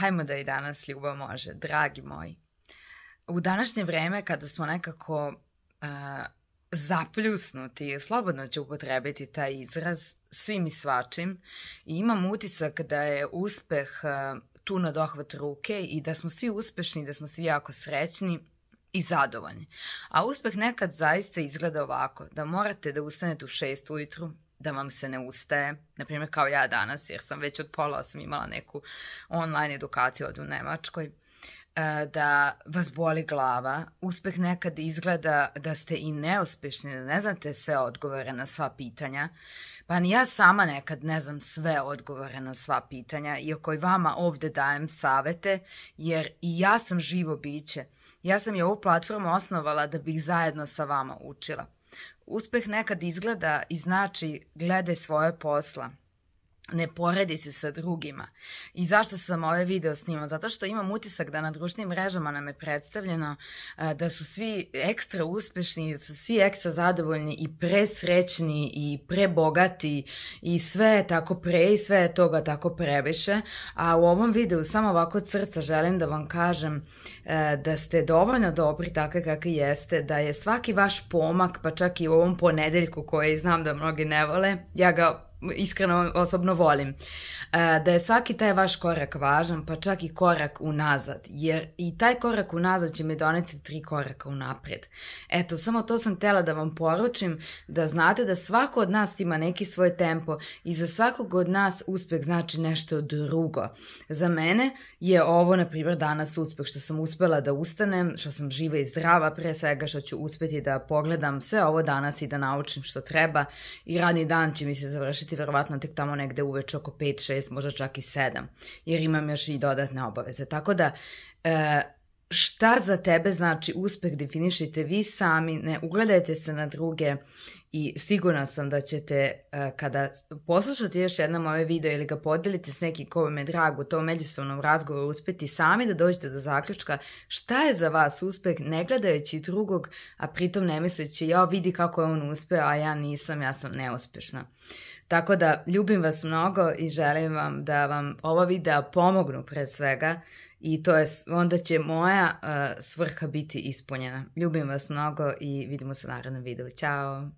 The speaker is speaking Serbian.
Hajmo da i danas ljubav može, dragi moji. U današnje vreme kada smo nekako zapljusnuti, slobodno ću upotrebiti taj izraz, svim i svačim, i imam utisak da je uspeh tu na dohvat ruke i da smo svi uspešni, da smo svi jako srećni i zadovoljni. A uspeh nekad zaista izgleda ovako, da morate da ustanete u 6 ujutru, da vam se ne ustaje, na primjer kao ja danas, jer sam već od 7:30 imala neku online edukaciju od u Nemačkoj, da vas boli glava. Uspeh nekad izgleda da ste i neuspešni, da ne znate sve odgovore na sva pitanja, pa ni ja sama nekad ne znam sve odgovore na sva pitanja, iako i vama ovde dajem savete, jer i ja sam živo biće. Ja sam i ovu platformu osnovala da bih zajedno sa vama učila. Uspeh nekad izgleda i znači gledaj svoje posla. Ne poredi se sa drugima. I zašto sam ovaj video snimala? Zato što imam utisak da na društvenim mrežama nam je predstavljeno da su svi ekstra uspešni, da su svi ekstra zadovoljni i presrećni i prebogati i sve je tako pre i sve je toga tako previše. A u ovom videu samo ovako od srca želim da vam kažem da ste dovoljno dobri takve kakvi jeste, da je svaki vaš pomak, pa čak i u ovom ponedeljku koji znam da mnogi ne vole, ja ga iskreno osobno volim, da je svaki taj vaš korak važan, pa čak i korak unazad, jer i taj korak unazad će mi doneti 3 koraka unaprijed. Eto, samo to sam htjela da vam poručim, da znate da svako od nas ima neki svoj tempo i za svakog od nas uspeh znači nešto drugo. Za mene je ovo, na primjer, danas uspeh, što sam uspela da ustanem, što sam živa i zdrava, pre svega što ću uspjeti da pogledam sve ovo danas i da naučim što treba, i radni dan će mi se završiti verovatno tek tamo negde uveče oko 5, 6, možda čak i 7, jer imam još i dodatne obaveze. Tako da, šta za tebe znači uspeh definišite vi sami, ne ugledajte se na druge i sigurna sam da ćete, kada poslušate još jednom ovaj video ili ga podelite s nekim ko vam je drag u tom međusobnom razgovoru, uspjeti sami da dođete do zaključka šta je za vas uspeh, ne gledajući drugog, a pritom ne misleći ja vidi kako je on uspeo, a ja nisam, ja sam neuspešna. Tako da ljubim vas mnogo i želim vam da vam ova videa pomognu pre svega, i to je, onda će moja svrha biti ispunjena. Ljubim vas mnogo i vidimo se u narednom videu. Ćao!